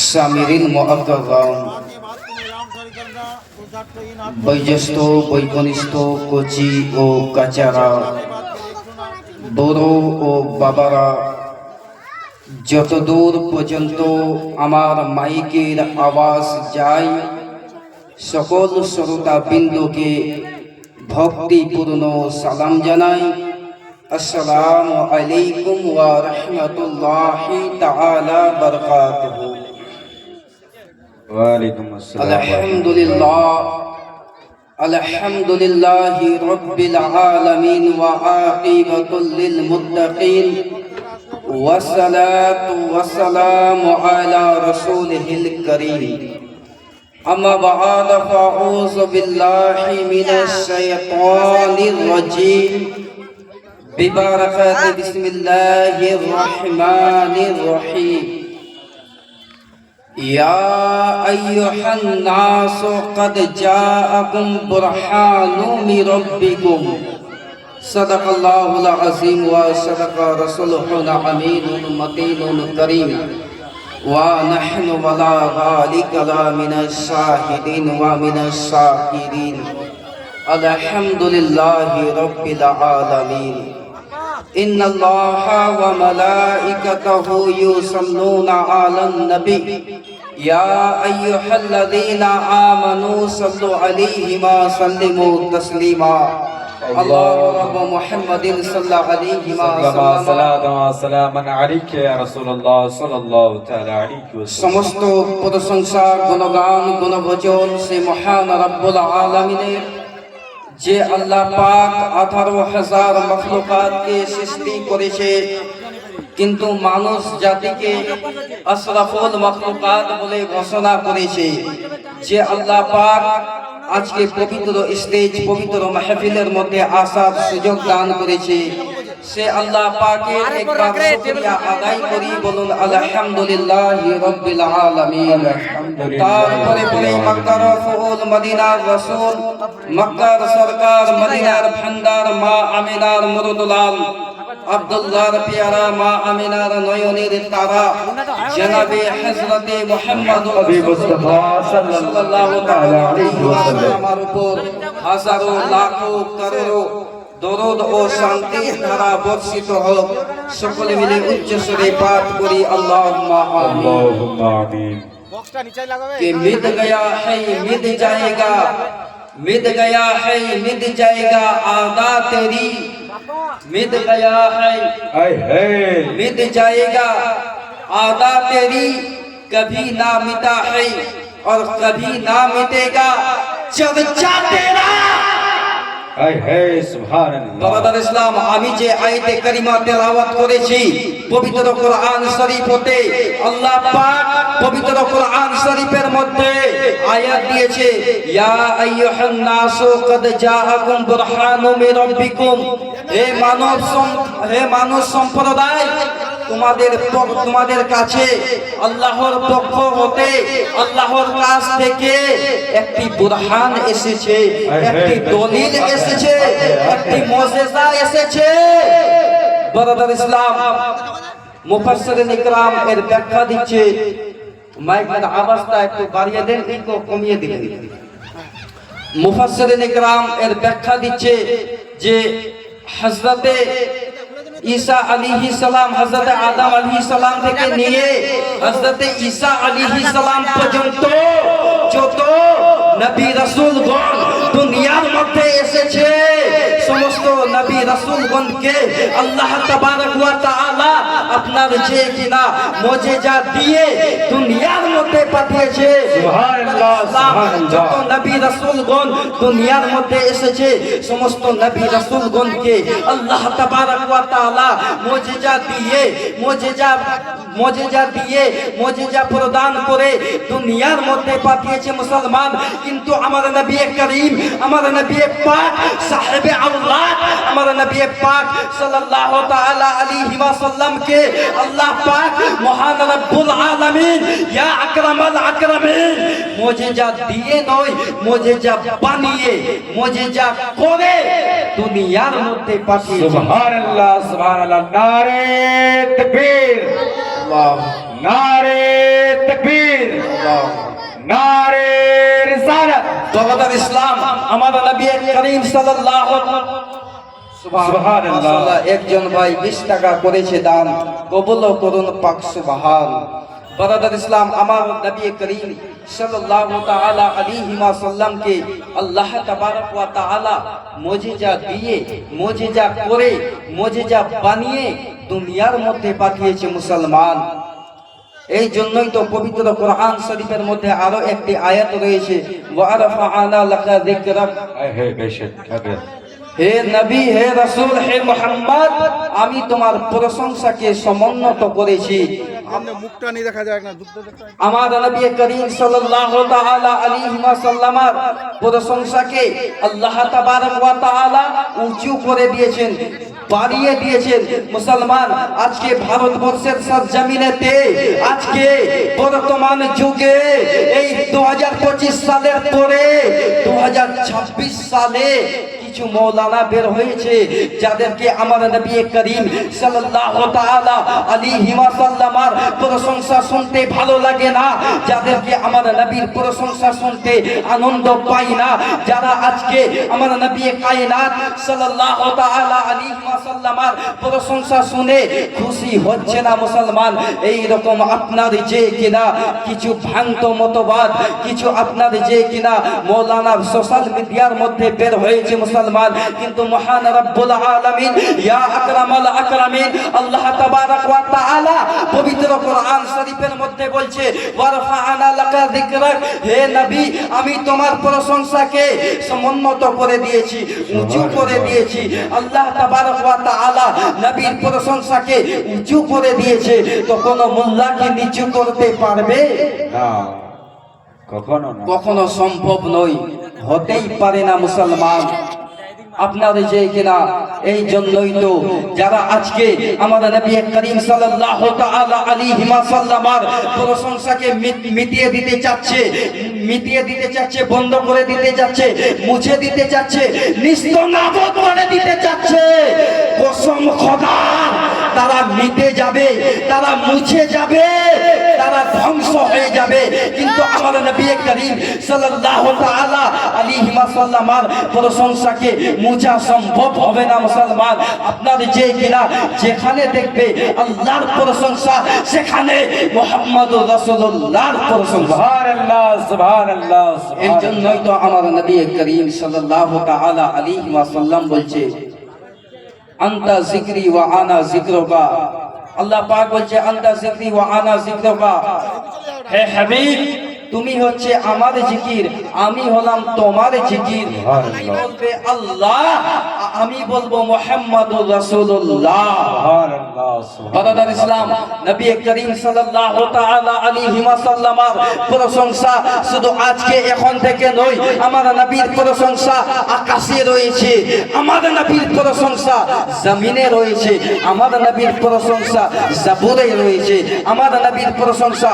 সামিরিন মুআক্কারাম, বয়োজ্যেষ্ঠ বৈকনিষ্ঠ কচি ও কাচারা, বড় ও বাবারা, যতদূর পর্যন্ত আমার মাইকের আওয়াজ যায় সকল শ্রোতাবৃন্দকে ভক্তিপূর্ণ সালাম জানাই। আসসালামু আলাইকুম ওয়া রাহমাতুল্লাহি তাআলা বারাকাতুহু। ওয়া আলাইকুম আসসালাম। আলহামদুলিল্লাহি রাব্বিল আলামিন ওয়া আকিবাতুল লিল মুত্তাকিন ওয়া সালাতু ওয়া সালামু আলা রাসূলিহিল কারীম। أما بعد فأعوذ بالله من الشيطان الرجيم ببركة بسم الله الرحمن الرحيم. يا أيها الناس قد جاءكم برهان من ربكم صدق الله العظيم وصدق رسوله الأمين المتين الكريم ونحن ولا ذلك من الشاهدين ومن الشاكرين الحمد لله رب العالمين. إن الله وملائكته يصلون على النبي يا أيها الذين آمنوا صلوا عليه وسلموا تسليما. الله رب محمد صلى عليه وسلم عليك يا رسول الله صلى الله تعالى عليه وسلم. সমস্ত প্রশংসা গুণগান গুণভজন সে মহান রব্বুল আলামিনের, যে আল্লাহ পাক 18,000 মখলুকাতকে সৃষ্টি করেছে, কিন্তু মানুষ জাতিকে আশরাফুল মখলুকাত বলে ঘোষণা করেছে। যে আল্লাহ পাক আজকে পবিত্র স্টেজ পবিত্র মাহফিলের মধ্যে আসার সুযোগ দান করেছে, সে আল্লাহ পাকের একবার শুকরিয়া আদায় করি, বলুন আলহামদুলিল্লাহি রাব্বিল আলামিন। তারপরে পরে মক্কার ফুল মদিনার রাসূল, মক্কার সরকার, মদিনার ভান্ডার, মা আমিনার মুরদুলাল, আব্দুল্লাহর পেয়ারা, মা আমিনার নয়নের তারা, জনাবে হযরতে মুহাম্মদুর রাসূলুল্লাহ সাল্লাল্লাহু তাআলা আলাইহি ওয়াসাল্লাম আমার উপর হাজারো লাখো করোড়ো দরুদ ও শান্তি ধারা বর্ষিত হোক। সকলে মিলে উচ্চ স্বরে পাঠ করি আল্লাহুম্মা আমিন। कि मिट गया है मिट जाएगा, मिट गया है मिट जाएगा आदा तेरी, मिट गया है मिट जाएगा आदा तेरी, कभी ना मिटा है और कभी ना मिटेगा चर्चा तेरा। বাবাদার ইসলাম, আমি যে আয়াতে কারিমা তেলাওয়াত করেছি পবিত্র কোরআন শরীফ হতে, আল্লাহ পাক পবিত্র কোরআন শরীফের মধ্যে আয়াত দিয়েছে, ইয়া আইয়ুহান নাসু কদ জাআকুম বুরহানুম মির রাব্বিকুম। হে মানব সম্প্রদায়, তোমাদের কাছে আল্লাহর পক্ষ হতে, আল্লাহর কাছ থেকে একটি বুরহান এসেছে, একটি দলিল এসেছে, একটি মুজিজা এসেছে। বারাদার ইসলাম, মুফাসসিরিন ইকরাম এর ব্যাখ্যা দিচ্ছে, মাইকের আওয়াজটা একটু বাড়িয়ে দেন, একটু কমিয়ে দিন। মুফাসসিরিন ইকরাম এর ব্যাখ্যা দিচ্ছে যে হযরতে ঈসা আলাইহিস সালাম, হযরত আদম আলাইহিস সালাম থেকে নিয়ে হযরত ঈসা আলাইহিস সালাম পর্যন্ত যত নবী রাসূলগণ দুনিয়ার মধ্যে এসেছে, সমস্ত নবী রাসূলগণকে আল্লাহ তাবারক ওয়া তাআলা আপনার যে কিনা মুজিজা দিয়ে দুনিয়ার মধ্যে পাঠিয়েছে। সুবহানাল্লাহ, সুবহানাল্লাহ। যত নবী রাসূলগণ দুনিয়ার মধ্যে এসেছে, সমস্ত নবী রাসূলগণকে আল্লাহ তাবারক ওয়া তাআলা মুজিজা প্রদান করে দুনিয়ার মধ্যে পাঠিয়েছে মুসলমান। কিন্তু আমার নবী করিম, আমার নবী পাক সাহেবে আল্লাহ, আমার নবী পাক সাল্লাল্লাহু তাআলা আলাইহি ওয়াসাল্লাম কে আল্লাহ পাক মহান রব্বুল আলামিন ইয়া আকরামাল আকরামিন মুজিজা দিয়ে নয়, মুজিজা বানিয়ে, মুজিজা করে দুনিয়ার মধ্যে পাঠিয়েছে। সুবহানাল্লাহ, সুবহানাল্লাহ। নারে তাকবীর, আল্লাহ, নারে তাকবীর, নারে রিসালাত। জগতের ইসলাম আমার নবী করিম সাল্লাল্লাহু সুবহানাল্লাহ। একজন ভাই 20 টাকা করেছে দান, কবুল করুন পাক সুবহান। বারাদার ইসলাম আমার নবী করিম সাল্লাল্লাহু তাআলা আলাইহি ওয়াসাল্লামকে আল্লাহ তাবারক ওয়া তাআলা মুজিজা দিয়ে, মুজিজা করে, মুজিজা বানিয়ে দুনিয়ার মধ্যে পাঠিয়েছে মুসলমান। এই জন্যই তো পবিত্র কোরআন শরীফের মধ্যে আরো একটি আয়াত রয়েছে, ওয়া রাফা'না লাকা যিকরাক। হে বেশক হবে। হে নবী, হে রাসূল, হে মুহাম্মদ, আমি তোমার প্রশংসাকে সমুন্নত করেছি। মুখটা নিয়ে দেখা যায় না, আমার নবী করিম সাল্লাল্লাহু তাআলা আলাইহি ওয়াসাল্লামের প্রশংসাকে আল্লাহ তাবারক ওয়া তাআলা উঁচু করে দিয়েছেন, বাড়িয়ে দিয়েছেন। মুসলমান, আজকে ভারতবর্ষের সরজমিনেতে, আজকে বর্তমান যুগে এই 2025 সালের পরে 2026 সালে কিছু মৌলানা বের হয়েছে যাদেরকে আমার নবী করিম সাল্লাল্লাহু তাআলা আলাইহি ওয়াসাল্লামের প্রশংসা শুনতে ভালো লাগে না, যাদেরকে আমার নবীর প্রশংসা শুনতে আনন্দ পাই না, যারা আজকে আমার নবী কায়নাত সাল্লাল্লাহু তাআলা আলাইহি ওয়াসাল্লামের প্রশংসা শুনে খুশি হচ্ছে না। মুসলমান, এই রকম আপনার যে কিনা কিছু ভ্রান্ত মতবাদ, কিছু আপনার যে কিনা মৌলানা সোশ্যাল মিডিয়ার মধ্যে বের হয়েছে মুসলমান, কিন্তু মহান রব্বুল আলামিন ইয়া আকরামাল আকরামিন আল্লাহ তাবারক ওয়া তাআলা পবিত্র কোরআন শরীফের মধ্যে বলছে, ওয়ারফা'না লাকা যিকরাক। হে নবী, আমি তোমার প্রশংসাকে সমুন্নত করে দিয়েছি, উঁচু করে দিয়েছি। আল্লাহ তাবারক ওয়া তাআলা নবীর প্রশংসাকে উঁচু করে দিয়েছে, তো কোন মোল্লা কি নিচু করতে পারবে? না, কখনো না। কখনো সম্ভব নয়, হতেই পারে না। মুসলমান, আপনার যে কিনা এই জন্যই তো যারা আজকে আমাদের নবী করিম সাল্লাল্লাহু তাআলা আলাইহি ওয়াসাল্লামের প্রশংসাকে মিটিয়ে দিতে চাচ্ছে, মিটিয়ে দিতে চাচ্ছে, বন্ধ করে দিতে চাচ্ছে, মুছে দিতে চাচ্ছে, নিস্তনাবুদ করে দিতে চাচ্ছে। কসম খোদার, তারা মিটে যাবে, তারা মুছে যাবে, তারা ধ্বংস হয়ে যাবে, কিন্তু আমাদের নবী করিম সাল্লাল্লাহু তাআলা আলাইহি ওয়াসাল্লামের প্রশংসাকে মুছা সম্ভব হবে না। মুসলমান, আপনার যে কিনা যেখানে দেখবে আল্লাহর প্রশংসা, সেখানে মুহাম্মদুর রাসূলুল্লাহর প্রশংসা। সুবহানাল্লাহ, সুবহানাল্লাহ, এই জন্যই তো আমার নবী করিম সাল্লাল্লাহু তাআলা আলাইহি ওয়াসাল্লাম বলছে, আনতা যিকরি ওয়া আনা যিকরুকা। আল্লাহ পাক বলছে, আনতা যিকরি ওয়া আনা যিকরুকা। হে হাবিব, তুমি হচ্ছে আমার জিকির, আমি হলাম তোমার জিকির। তুমি বলবে আল্লাহ, আমি বলবো মুহাম্মাদুর রাসূলুল্লাহ। সুবহানাল্লাহ, সুবহানাল্লাহ। বারাদার ইসলাম, নবী করিম সাল্লাল্লাহু তাআলা আলাইহি ওয়াসাল্লামের প্রশংসা শুধু আজকে এখন থেকে নয়, আমার নবীর প্রশংসা আকাশে রয়েছে, আমার নবীর প্রশংসা জমিনে রয়েছে, আমার নবীর প্রশংসা জাবুরে রয়েছে, আমার নবীর প্রশংসা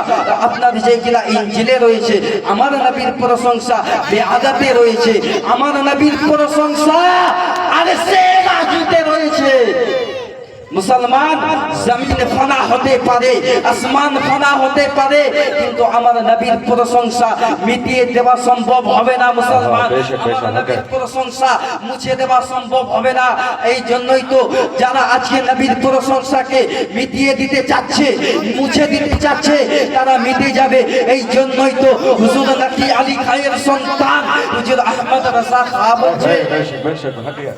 আপনার যে কিনা ইনজিলে রয়েছে, আমার নবীর প্রশংসা বেআদাতে রয়েছে, আমার নবীর প্রশংসা আরশে রাজিতে রয়েছে। মুসলমান, জমিন ফানা হতে পারে, আসমান ফানা হতে পারে, কিন্তু আমার নবীর প্রশংসা মিটিয়ে দেওয়া সম্ভব হবে না। মুসলমান, আমার নবীর প্রশংসা মুছে দেওয়া সম্ভব হবে না। এই জন্যই তো যারা আজকে নবীর প্রশংসাকে মিটিয়ে দিতে চাচ্ছে, মুছে দিতে চাচ্ছে, তারা মিটে যাবে। এই জন্যই তো হুজুর নাকি আলী খায়ের সন্তান হুজুর আহমদ রাজা খাঁ বলছে, বেশক, বেশক, হাটিয়া।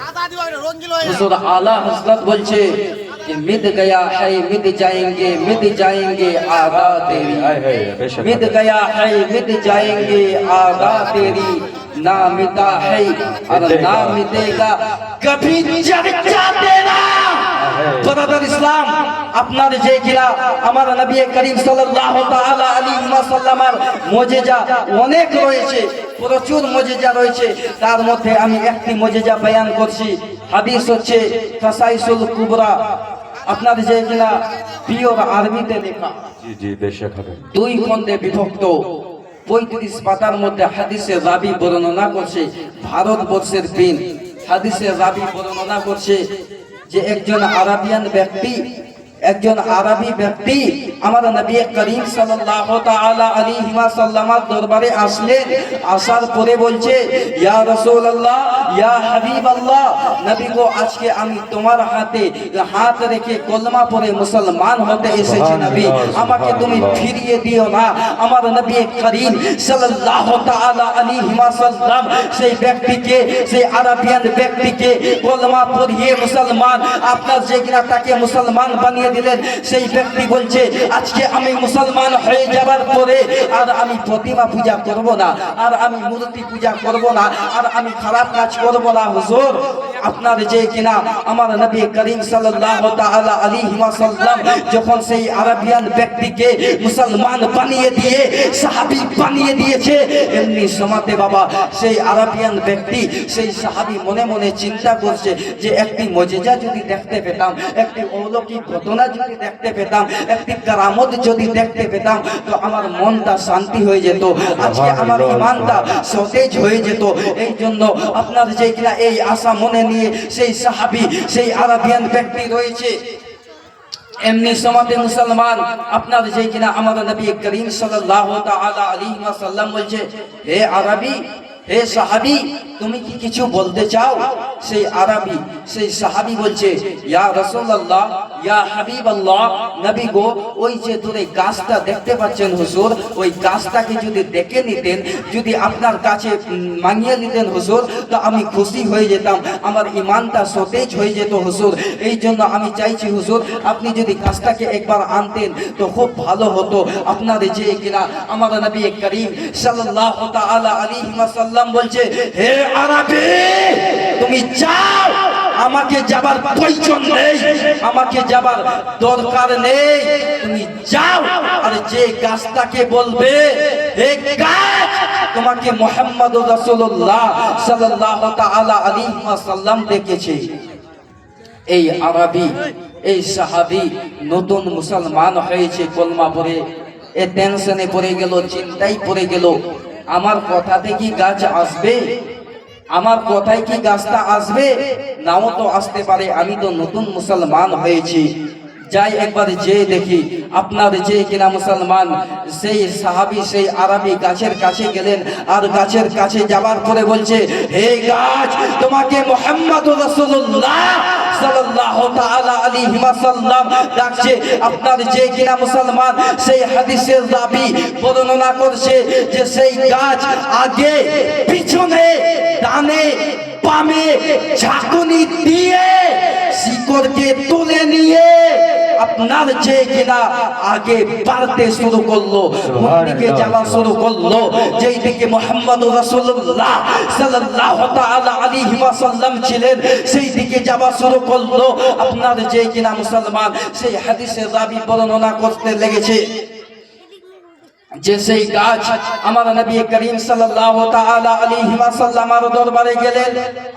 হুজুর আলা হযরত বলছে कि मिट गया है मिट जाएंगे आदा तेरी, मिट गया है मिट जाएंगे आदा तेरी, ना मिटा है और ना मिटेगा कभी चर्चा तेरा। বারাদার ইসলাম, আপনার যে কিনা আমার নবী করিম সাল্লাল্লাহু তাআলা আলাইহি ওয়াসাল্লামের মুজিজা অনেক রয়েছে, প্রচুর মুজিজা রয়েছে। তার মধ্যে আমি একটি মুজিজা বয়ান করছি। হাদিস হচ্ছে কাসাইসুল কুবরা, আপনার যে কিনা পিওর আরবিতে লেখা, জি জি, বেশক হবে। 2 খণ্ডে বিভক্ত, 35 পাতার মধ্যে হাদিসে রাবি বর্ণনা করছে। ভারতবর্ষের দিন হাদিসে রাবি বর্ণনা করছে যে একজন আরাবিয়ান ব্যক্তি একজন আরবি ব্যক্তি আমার নবী করিম সাল্লাল্লাহু তাআলা আলাইহি ওয়াসাল্লামের দরবারে আসলেন। আসার পরে বলছে, ইয়া রাসূলুল্লাহ, ইয়া হাবিবাল্লাহ, নবী গো, আজকে আমি তোমার হাতে হাত রেখে কলমা পড়ে মুসলমান হতে এসেছি। নবী, আমাকে তুমি ফিরিয়ে দিও না। আমার নবী করিম সাল্লাল্লাহু তাআলা আলাইহি ওয়াসাল্লাম সেই ব্যক্তিকে, সেই আরবিয়ান ব্যক্তিকে কলমা পড়িয়ে মুসলমান, আপনার যে কিনা তাকে মুসলমান বানিয়ে দিলেন। সেই ব্যক্তি বলছে, আজকে আমি মুসলমান হয়ে যাবার পরে আর আমি প্রতিমা পূজা করব না, আর আমি মূর্তি পূজা করব না, আর আমি খারাপ কাজ করব না। হুজুর, আপনার যে কিনা আমার নবী করিম সাল্লাল্লাহু তাআলা আলাইহি ওয়াসাল্লাম যখন সেই আরবিয়ান ব্যক্তিকে মুসলমান বানিয়ে দিয়ে সাহাবী বানিয়ে দিয়েছে, এমনি সময়তে বাবা সেই আরবিয়ান ব্যক্তি, সেই সাহাবী মনে মনে চিন্তা করছে যে একটি মুজিজা যদি দেখতে পেতাম, একটি অলৌকিক ঘটনা যদি দেখতে পেতাম, একটি কারামত যদি দেখতে পেতাম, তো আমার মনটা শান্তি হয়ে যেত, আজকে আমার ঈমানটা সতেজ হয়ে যেত। এই জন্য আপনার যে কিনা এই আশা মনে নিয়ে সেই সাহাবী, সেই আরবিয়ান ব্যক্তি রয়েছে। এমনি সমাতে মুসলমান, আপনার যে কিনা আমার নবী করিম সাল্লাল্লাহু তাআলা আলাইহি ওয়াসাল্লাম বলছে, হে আরবি, হে সাহাবী, তুমি কি কিছু বলতে চাও? সেই আরবি, সেই সাহাবী বলছে, ইয়া রাসূলুল্লাহ, ইয়া হাবিবাল্লাহ, নবী গো, ওই যে দূরে গাছটা দেখতে পাচ্ছেন হুজুর, ওই গাছটাকে যদি দেখে নিতেন, যদি আপনার কাছে মাঙিয়ে নিতেন হুজুর, তো আমি খুশি হয়ে যেতাম, আমার ঈমানটা সতেজ হয়ে যেত হুজুর। এই জন্য আমি চাইছি হুজুর, আপনি যদি গাছটাকে একবার আনতেন তো খুব ভালো হতো। আপনার যে কিনা আমার নবী করিম সাল্লাল্লাহু তাআলা আলাইহি ওয়াসাল্লাম বলছে, হে আরবি, তুমি যাও, আমাকে যাবার প্রয়োজন নেই, আমাকে যাবার দরকার নেই, তুমি যাও। আর যে গাছটাকে বলবে, হে গাছ, তোমাকে মুহাম্মদুর রাসূলুল্লাহ সাল্লাল্লাহু তাআলা আলাইহি ওয়াসাল্লাম ডেকেছে। এই আরবি, এই সাহাবী নতুন মুসলমান হয়েছে, কলমা পড়ে এ টেনশনে পড়ে গেল, চিন্তায় পড়ে গেল, আমার কথাতে কি গাছ আসবে? আমার কথায় কি গাছটা আসবে? নাও তো আসতে পারে, আমি তো নতুন মুসলমান হয়েছি। যাই একবার যে দেখি, আপনার যে কিনা মুসলমান সেই সাহাবী, সেই আরবি গাছের কাছে গেলেন, আর গাছের কাছে যাবার পরে বলছে, হে গাছ, তোমাকে মুহাম্মদুর রাসূলুল্লাহ সাল্লাল্লাহু তাআলা আলাইহি ওয়াসাল্লাম ডাকছে। আপনার যে কিনা মুসলমান সেই হাদিসের রাবী বর্ণনা করছে যে সেই গাছ আগে পিছনে ডানে বামে ঝাঁকুনি দিয়ে শিকড়কে তুলে নিয়ে আপনার যে কিনা আগে বাড়তে শুরু করলো, দিকে যাওয়া শুরু করলো, যেই দিকে মুহাম্মদুর রাসূলুল্লাহ সাল্লাল্লাহু তাআলা আলাইহি ওয়াসাল্লাম ছিলেন, সেই দিকে যাওয়া শুরু করলো। আপনার যে কিনা মুসলমান সেই হাদিসের রাবী বর্ণনা করতে লেগেছে যে সেই গাছ আমার নবী করিম সাল্লাল্লাহু তাআলা আলাইহি ওয়াসাল্লামের দরবারে গেলেন,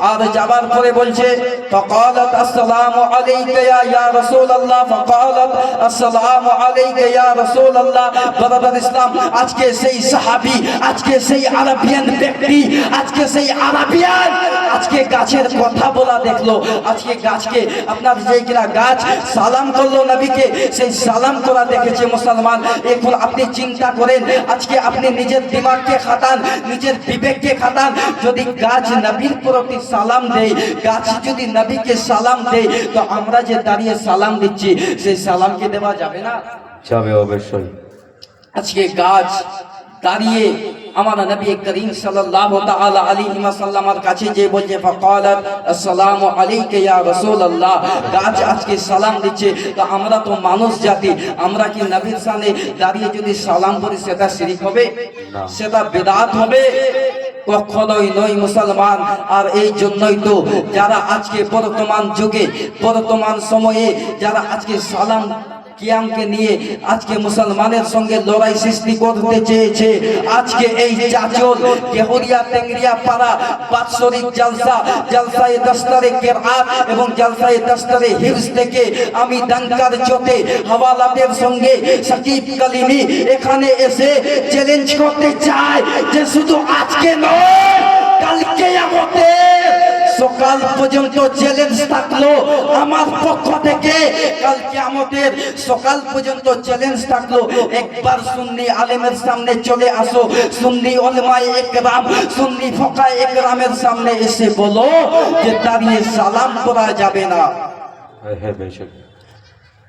আর যাবার পরে বলছে, ফাকালাত আসসালামু আলাইকা ইয়া রাসূলুল্লাহ, ফাকালাত আসসালামু আলাইকা ইয়া রাসূলুল্লাহ। ব্রাদার ইসলাম, আজকে সেই সাহাবী, আজকে সেই আরবিয়ান ব্যক্তি, আজকে সেই আরবিয়ান আজকে গাছের কথা বলা দেখলো, আজকে গাছকে আপনার যে কিনা গাছ সালাম করলো নবীকে, সেই সালাম করা দেখেছে মুসলমান। এখন আপনি চিন্তা করেন, আজকে আপনি নিজের দিমাগকে খাটান, নিজের বিবেককে খাটান, যদি গাছ নবীর প্রতি সালাম দেয়, গাছ যদি নবীকে সালাম দেয়, তো আমরা যে দাঁড়িয়ে সালাম দিচ্ছি সেই সালাম কি দেওয়া যাবে না? যাবে অবশ্যই। আজকে গাছ দাঁড়িয়ে আমার নবী করিম সাল্লাল্লাহু তাআলা আলাইহি ওয়াসাল্লামের কাছে যে বলছে, ফাকালাত আসসালামু আলাইকা ইয়া রাসূলুল্লাহ, গাছ আজকে সালাম দিচ্ছে। তো আমরা তো মানুষ জাতি, আমরা কি নবীর সামনে দাঁড়িয়ে যদি সালাম করি সেটা শিরক হবে? সেটা বিদআত হবে? কখনোই নয় মুসলমান। আর এই জন্যই তো যারা আজকে বর্তমান যুগে, বর্তমান সময়ে যারা আজকে সালাম কিয়ামকে নিয়ে আজকে মুসলমানের সঙ্গে লড়াই সৃষ্টি করতে চেয়েছে, আজকে এই চাচল কেহরিয়া টেংরিয়া পাড়া বাৎসরিক জলসা, জলসায়ে দস্তরে কিরাত এবং জলসায়ে দস্তরে হিফজ থেকে আমি ডাঙ্কার চোটে হাওয়ালাতের সঙ্গে সাকিব কালিমি এখানে এসে চ্যালেঞ্জ করতে চাই যে শুধু আজকে নয়, কাল কিয়ামতে সকাল পর্যন্ত চ্যালেঞ্জ থাকলো আমার পক্ষ থেকে, কাল কিয়ামতের সকাল পর্যন্ত চ্যালেঞ্জ থাকলো, একবার সুন্নি আলেমের সামনে চলে আসো, সুন্নি উলামায়ে ইকরাম, সুন্নি ফুকাহায়ে ইকরামের সামনে এসে বলো যে দাঁড়িয়ে সালাম করা যাবে না। হ্যাঁ বেশক।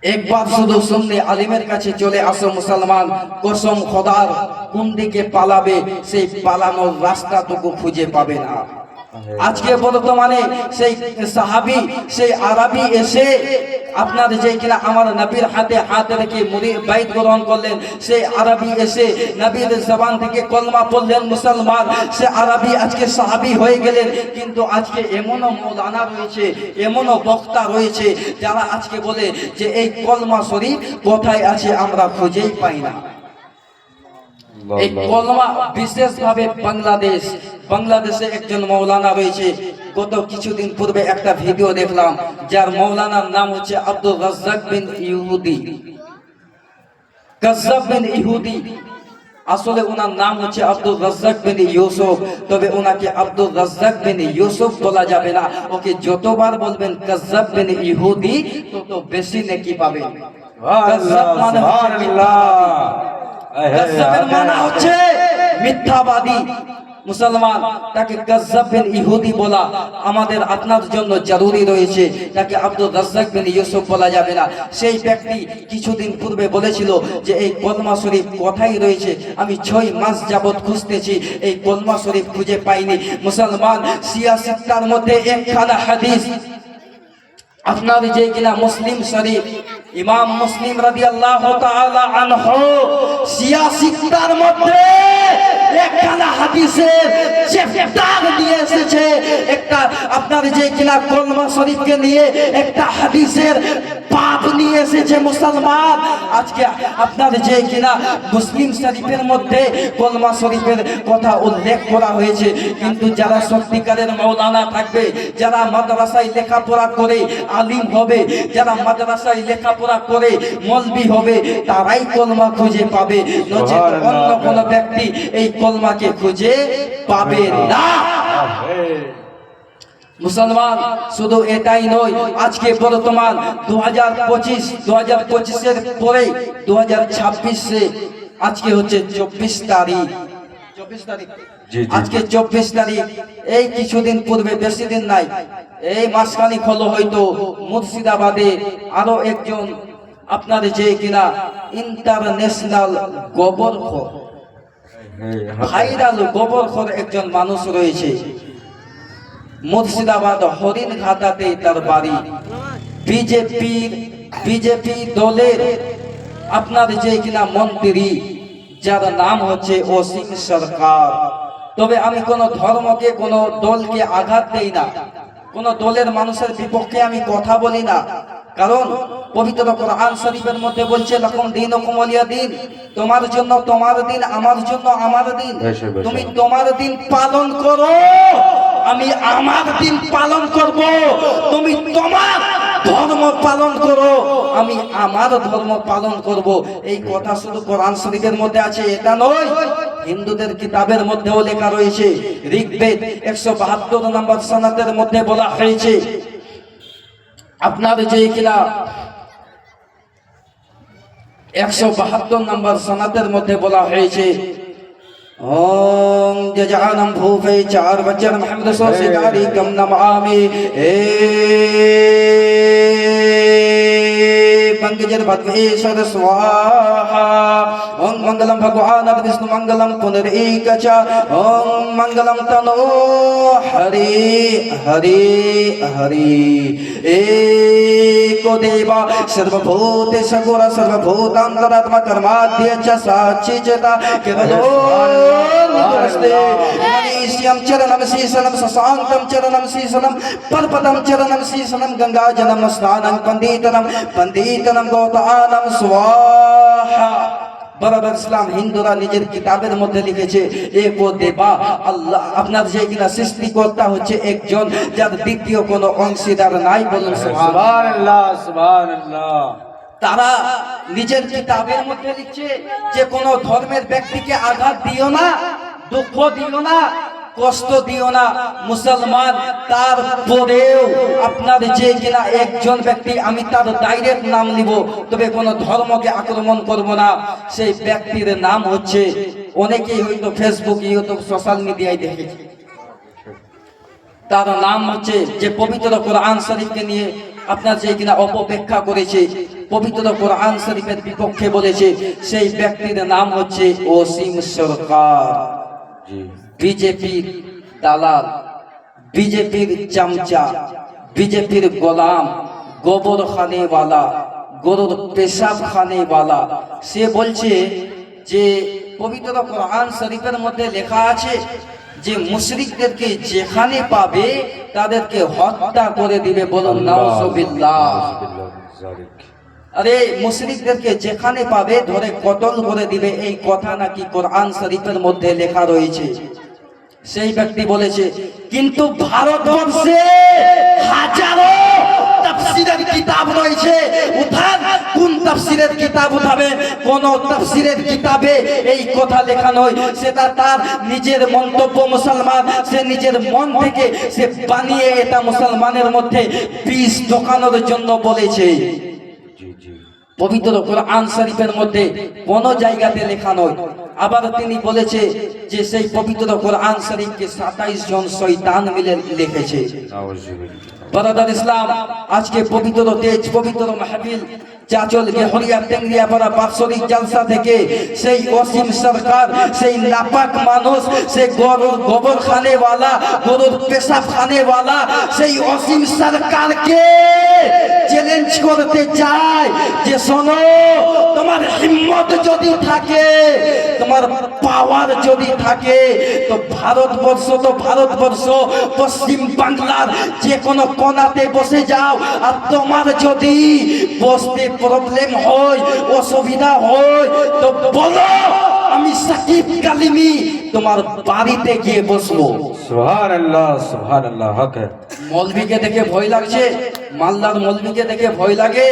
একবার শুধু সুন্নি আলিমের কাছে চলে আসো মুসলমান, কসম খোদার কোন দিকে পালাবে সেই পালানোর রাস্তাটুকু খুঁজে পাবে না। আজকে বর্তমানে সেই সাহাবী, সেই আরবি এসে আপনার যে কিনা আমার নবীর হাতে হাত রেখে বাইত গ্রহণ করলেন, সেই আরবি এসে নবীর জবান থেকে কলমা পড়লেন মুসলমান, সে আরবি আজকে সাহাবী হয়ে গেলেন। কিন্তু আজকে এমনও মৌলানা রয়েছে, এমনও বক্তা রয়েছে যারা আজকে বলে যে এই কলমা শরীফ কোথায় আছে আমরা খুঁজেই পাই না। এই কলমা বিশেষভাবে বাংলাদেশে একজন মৌলানা রয়েছে। গত কিছুদিন পূর্বে একটা ভিডিও দেখলাম, যার মৌলানার নাম হচ্ছে আব্দুল রাজ্জাক বিন ইহুদি, কাজ্জাব বিন ইহুদি। আসলে ওনার নাম হচ্ছে আব্দুল রাজ্জাক বিন ইউসুফ, তবে ওনাকে আব্দুল রাজ্জাক বিন ইউসুফ বলা যাবে না। ওকে যতবার বলবেন কাজ্জাব বিন ইহুদি তত বেশি নেকি পাবেন। কাজ্জাব মানে কাজ্জাবের মানে হচ্ছে মিথ্যাবাদী। মুসলমান, তাকে কাজ্জাব বিন ইহুদি বলা আমাদের আপনার জন্য জরুরি রয়েছে, তাকে আব্দুল রাজ্জাক বিন ইউসুফ বলা যাবে না। সেই ব্যক্তি কিছুদিন পূর্বে বলেছিল যে এই কলমা শরীফ কোথায় রয়েছে, আমি 6 মাস যাবত খুঁজতেছি, এই কলমা শরীফ খুঁজে পাইনি। মুসলমান, সিয়াসিত্তার মধ্যে একখানা হাদিস আপনার যে কিনা মুসলিম শরীফ, ইমাম মুসলিম রাদিয়াল্লাহু তাআলা আনহু সিয়াসিত্তার মধ্যে একখানা হাদিসের চ্যাপ্টার দিয়ে এসেছে, একটা আপনার যে কিনা কলমা শরীফকে নিয়ে একটা হাদিসের বাব নিয়ে এসেছে। মুসলমান, আজকে আপনার যে কিনা মুসলিম শরীফের মধ্যে কলমা শরীফের কথা উল্লেখ করা হয়েছে, কিন্তু যারা সত্যিকারের মাওলানা থাকবে, যারা মাদ্রাসায় লেখাপড়া করে আলিম হবে, যারা মাদ্রাসায় লেখাপড়া করে মৌলবি হবে, তারাই কলমা খুঁজে পাবে, নচেত অন্য কোন ব্যক্তি এই কলমাকে খুঁজে পাবে না। মুসলমান, শুধু এটাই নয়, আজকে বর্তমান 2025-এর পরে 2026 আজকে হচ্ছে 24 তারিখ, আজকে 24 তারিখ। এই কিছুদিন পূর্বে, বেশি দিন নাই, এই মাসখানিক হলো হয়তো মুর্শিদাবাদে আরো একজন আপনার যে কিনা ইন্টারন্যাশনাল গোবরখোর, ভাইরাল গোবরখোর একজন মানুষ রয়েছে। মুর্শিদাবাদ হরিণঘাটাতে তার বাড়ি। বিজেপি দলের আপনার যে কিনা মন্ত্রী, যার নাম হচ্ছে অসীম সরকার। তবে আমি কোন ধর্মকে, কোন দলকে আঘাত দেই না, কোন দলের মানুষের বিপক্ষে আমি কথা বলি না, কারণ পবিত্র কোরআন শরীফের মধ্যে বলছে লাকুম দীনুকুম ওয়ালিয়া দিন, তোমার জন্য তোমার দিন, আমার জন্য আমার দিন। তুমি তোমার দিন পালন করো, আমি আমার দিন পালন করব। তুমি তোমার ধর্ম পালন করো, আমি আমার ধর্ম পালন করব। এই কথা শুধু কোরআন শরীফের মধ্যে আছে এটা নয়, হিন্দুদের কিতাবের মধ্যেও লেখা রয়েছে। ঋগ্বেদ 172 নম্বর সনদের মধ্যে বলা হয়েছে, আপনার যে কিনা 172 নম্বর সনদের মধ্যে বলা হয়েছে, ओम जजानम भूफे 4 बचन मोहम्मद से दारी कम नमामि ए पंकजर भद्रेश्वर स्वाहा। ओम मंगलम भगवान विष्णु मंगलम पुनरेकच। ओम मंगलम तनो हरि हरि हरि। एको देवा सर्वभूतेश गुण सर्वभूतांतरात्मा कर्माद्य च साक्षी चेता केवलो नमस्ते। मनीष्यं चरणं शीशलं शशांकं चरणं शीशलं पर्वतं चरणं शीशलं गंगाजलं स्नानं पंडितनं गौतानं स्वाहा। बराबर इस्लाम हिंदुरा निजेर किताबेर मध्य लिखेছে एको देवा আল্লাহ, আপনার যে কিনা সৃষ্টিকর্তা হচ্ছে একজন, যার দ্বিতীয় কোনো অংশীদার নাই। বলুন সুবহানাল্লাহ সুবহানাল্লাহ। তারা নিজের কিতাবের মধ্যে লিখছে যে কোন ধর্মের ব্যক্তিকে আঘাত দিও না, দুঃখ দিও না, কষ্ট দিও না মুসলমান। তারপরেও আপনার যে কিনা একজন ব্যক্তি, আমি তার ডাইরেক্ট নাম নিব, তবে কোনো ধর্মকে আক্রমণ করব না। সেই ব্যক্তির নাম হচ্ছে, অনেকেই হয়তো ফেসবুক, ইউটিউব, সোশ্যাল মিডিয়ায় দেখেছে, তার নাম হচ্ছে, যে পবিত্র কোরআন শরীফকে নিয়ে আপনার যে কিনা অপব্যাখ্যা করেছে, পবিত্র কোরআন শরীফের বিপক্ষে বলেছে, সেই ব্যক্তির নাম হচ্ছে অসীম সরকার। জি বিজেপির দালাল, বিজেপির চামচা, বিজেপির গোলাম, গোবর খানেওয়ালা, গরুর পেশাব খানেওয়ালা। সে বলছে যে পবিত্র কোরআন শরীফের মধ্যে লেখা আছে যে মুশরিকদেরকে যেখানে পাবে তাদেরকে হত্যা করে দিবে। বলুন নাউজুবিল্লাহ। আরে মুশরিকদেরকে যেখানে পাবে ধরে কতল করে দিবে, এই কথা নাকি কোরআন শরীফের মধ্যে লেখা রয়েছে। সেই ব্যক্তি বলেছে, কিন্তু ভারতবর্ষে হাজারো তাফসীরের কিতাব রয়েছে, উঠান কোন তাফসীরের কিতাব উঠাবে? কোন তাফসীরের কিতাবে এই কথা লেখা নয়, সেটা তার নিজের মন্তব্য। মুসলমান সে নিজের মন থেকে সে বানিয়ে এটা মুসলমানের মধ্যে বিষ ঢোকানোর জন্য বলেছে। জি জি পবিত্র কোরআন শরীফের মধ্যে কোন জায়গাতে লেখা নয়। আবার তিনি বলেছে যে সেই পবিত্র কোরআন শরীফকে 27 জন শয়তান মিলে লিখেছে। বারাদার ইসলাম, আজকে পবিত্র তেজ, পবিত্র মাহফিল চাচল গেহরিয়া টেঙ্গিয়া পাড়া বাৎসরিক জলসা থেকে সেই অসীম সরকার, সেই নাপাক মানুষ, সেই গরুর গোবর খানেওয়ালা, গরুর পেশাব খানেওয়ালা, সেই অসীম সরকারকে চ্যালেঞ্জ করতে চায় যে শোনো, তোমার হিম্মত যদি থাকে, তোমার পাওয়ার যদি থাকে, তো ভারতবর্ষ পশ্চিম বাংলার যে কোনো কোনাতে বসে যাও। আর তোমার যদি বসতে প্রবলেম হয়, অসুবিধা হয়, তো বলো আমি সাকিব কালিমি তোমার বাড়িতে গিয়ে বসবো। সুবহানাল্লাহ সুবহানাল্লাহ। হক है। মৌলভীকে দেখে ভয় লাগছে? মালদার মৌলভীকে দেখে ভয় লাগে?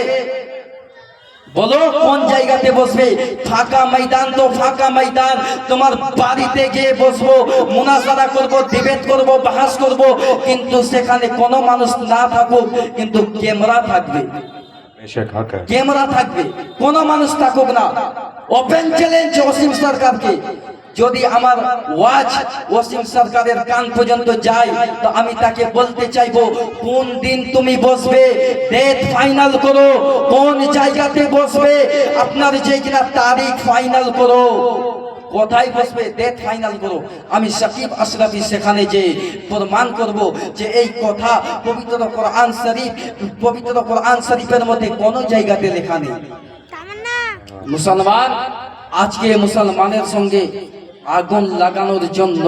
বলো কোন জায়গাতে বসবে? ফাঁকা ময়দান তো ফাঁকা ময়দান, তোমার বাড়িতে গিয়ে বসবো, মুনাজারা করব, ডিবেট করব, বাহাস করব, কিন্তু সেখানে কোনো মানুষ না থাকুক, কিন্তু ক্যামেরা থাকবে। बेशक हक है। ক্যামেরা থাকবে, কোনো মানুষ থাকুক না। ওপেন চ্যালেঞ্জ অসীম সরকারকে। যদি আমার ওয়াজ অসীম সরকারের কান পর্যন্ত যায়, তো আমি তাকে বলতে চাইবো, কোন দিন তুমি বসবে, ডেট ফাইনাল করো, কোন জায়গাতে বসবে, আপনার যে কিনা তারিখ ফাইনাল করো, কোথায় বসবে ডেট ফাইনাল করো। আমি সাকিব আশরাফি সেখানে যে প্রমাণ করব যে এই কথা পবিত্র কোরআন শরীফের মধ্যে কোনো জায়গাতে লেখা নেই। মুসলমান, আজকে মুসলমানের সঙ্গে আগুন লাগানোর জন্য,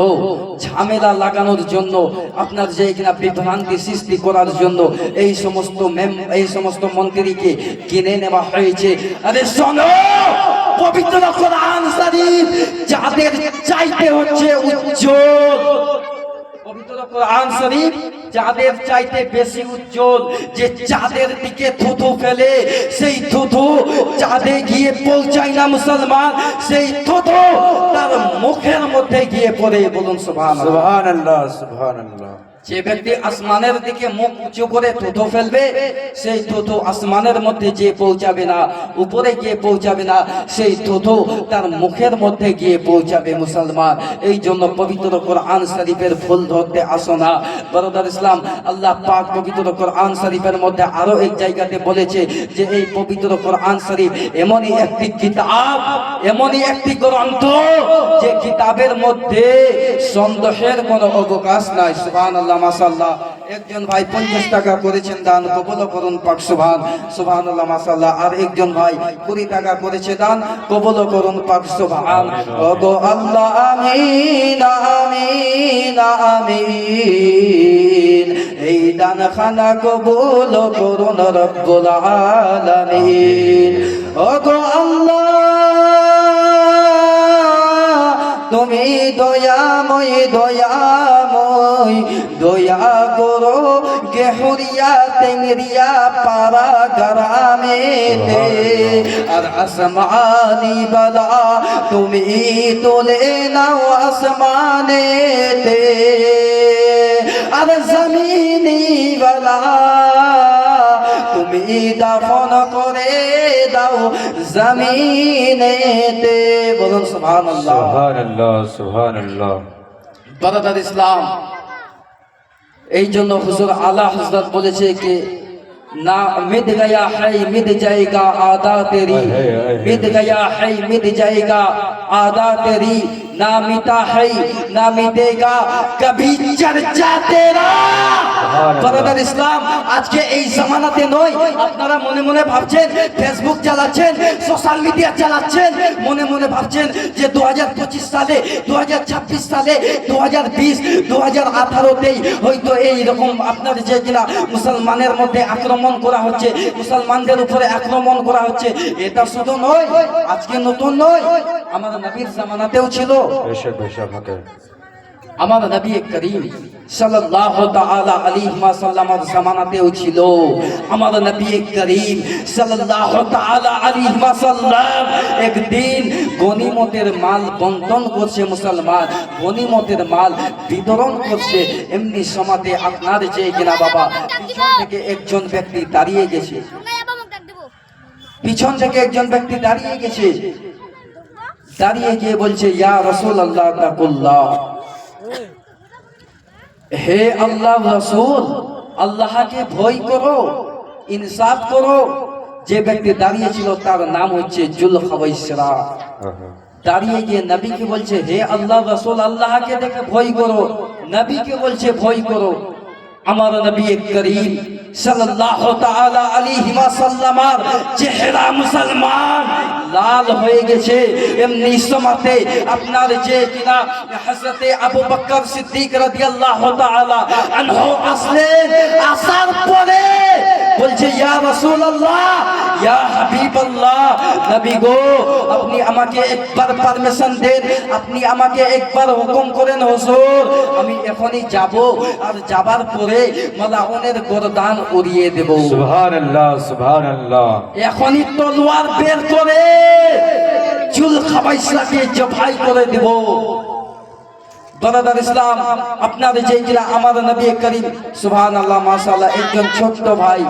ঝামেলা লাগানোর জন্য, আপনার যে কিনা বিভ্রান্তি সৃষ্টি করার জন্য এই সমস্ত মন্ত্রীকে কিনে নেওয়া হয়েছে। আরে শোনো, পবিত্র কোরআন শরীফ যাদের চাইতে হচ্ছে উজ্জ্বল, পবিত্র কোরআন শরীফ যাদের চাইতে বেশি উজ্জ্বল, যে চাঁদের দিকে থুথু ফেলে, সেই থুথু চাঁদে গিয়ে পৌঁছায় না মুসলমান, সেই থুথু তার মুখের মধ্যে গিয়ে পড়ে। বলুন সুবহানাল্লাহ। সুবহানাল্লাহ সুবহানাল্লাহ। যে ব্যক্তি আসমানের দিকে মুখ উঁচু করে থুথু ফেলবে, সেই থুথু আসমানের মধ্যে গিয়ে পৌঁছাবে না, উপরে গিয়ে পৌঁছাবে না, সেই থুথু তার মুখের মধ্যে গিয়ে পৌঁছাবে। মুসলমান, এই জন্য পবিত্র কোরআন শরীফের ফুল ধরতে আসো না। বারাদার ইসলাম, আল্লাহ পাক পবিত্র কোরআন শরীফের মধ্যে আরো এক জায়গাতে বলেছে যে এই পবিত্র কোরআন শরীফ এমনই একটি কিতাব, এমনই একটি গ্রন্থ, যে কিতাবের মধ্যে সন্দেহের কোনো অবকাশ নাই। সুবহানাল্লাহ, মাশাআল্লাহ। একজন ভাই 50 টাকা করেছেন দান, কবুল করুন পাক। সুবহানাল্লাহ, মাশাআল্লাহ। আর একজন ভাই 20 টাকা করেছে দান, কবুল করুন পাক। সুবহান ওগো আল্লাহ, আমিন আমিন আমিন। এই দান খানা কবুল করুন রব্বুল আলামিন। ওগো আল্লাহ, তুমি দয়াময় দয়া করো, गेहुरिया तेंगरिया पारा गरामे दे और आसमानी बला तुम्ही तोले ना आसमाने दे और जमीनी बला তুমি দাফন করে দাও জমিনেতে বলুন সুবহানাল্লাহ সুবহানাল্লাহ সুবহানাল্লাহ। বারাদার ইসলাম, এই জন্য হুজুর আলা হযরত বলেছে কি না মিট গয়া है मिट जाएगा आदा तेरी, मिट गया है मिट जाएगा आदा तेरी, ना मिटा है ना मिटेगा कभी चर्चा तेरा। বারাদার ইসলাম, আজকে এই জামানাতে নয়, আপনারা মনে মনে ভাবছেন ফেসবুক চালাচ্ছেন, সোশ্যাল মিডিয়া চালাচ্ছেন, মনে মনে ভাবছেন যে 2025 সালে 2026 সালে 2020 2018তেই হয়তো এই রকম আপনার যে কিনা মুসলমানের মধ্যে আক্রমণ করা হচ্ছে, মুসলমানদের উপরে আক্রমণ করা হচ্ছে, এটা শুধু নয়, আজকে নতুন নয়, আমাদের নবীর জামানাতেও ছিল। বেশক বেশক হকে আমার নবী করিম সাল্লাল্লাহু তাআলা আলাইহি ওয়াসাল্লামের জামানাতেও ছিল। আমার নবী করিম সাল্লাল্লাহু তাআলা আলাইহি ওয়াসাল্লাম একদিন গনিমতের মাল বন্টন করছে, মুসলমান গনিমতের মাল বিতরণ করছে, এমনি সমাতে আপনার যে কিনা বাবা পিছন থেকে একজন ব্যক্তি দাঁড়িয়ে গেছে, পিছন থেকে একজন ব্যক্তি দাঁড়িয়ে গেছে, দাঁড়িয়ে গিয়ে বলছে ইয়া রাসূলুল্লাহ তাকুল্লাহ, হে আল্লাহ রাসূল, আল্লাহকে ভয় করো, ইনসাফ করো। যে ব্যক্তি দাঁড়িয়ে ছিল তার নাম হচ্ছে জুলখাওয়াইসরা। দাঁড়িয়ে গিয়ে নবীকে বলছে হে আল্লাহ রাসূল, আল্লাহকে দেখে ভয় করো, নবীকে বলছে ভয় করো। আমার নবী করিম সাল্লাল্লাহু তাআলা আলাইহি ওয়াসাল্লামের চেহারা মুসলমান লাল হয়ে গেছে। এমনি সময়তে আপনার যে কিনা হযরতে আবু বকর সিদ্দিক রাদিয়াল্লাহু তাআলা আনহু আসলেন, আসার পরে বলছে ইয়া রাসূলুল্লাহ, ইয়া হাবিবাল্লাহ, নবী গো আপনি আমাকে একবার পারমিশন দেন, আপনি আমাকে একবার হুকুম করেন হুজুর, আমি এখনই যাব, আর যাবার পরে মালাউনের গর্দান উড়িয়ে দেব। সুবহানাল্লাহ সুবহানাল্লাহ। এখনই তলোয়ার বের করে জুলখাওয়াইসরাকে জবাই করে দেব। বারাদার ইসলাম, আপনার যে কিনা আমার নবী করিম সুবহানাল্লাহ মাশাআল্লাহ একজন ছোট্ট ভাই,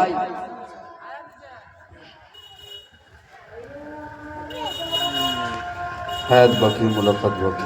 হায়াত বাকি মুলাকাত বাকি।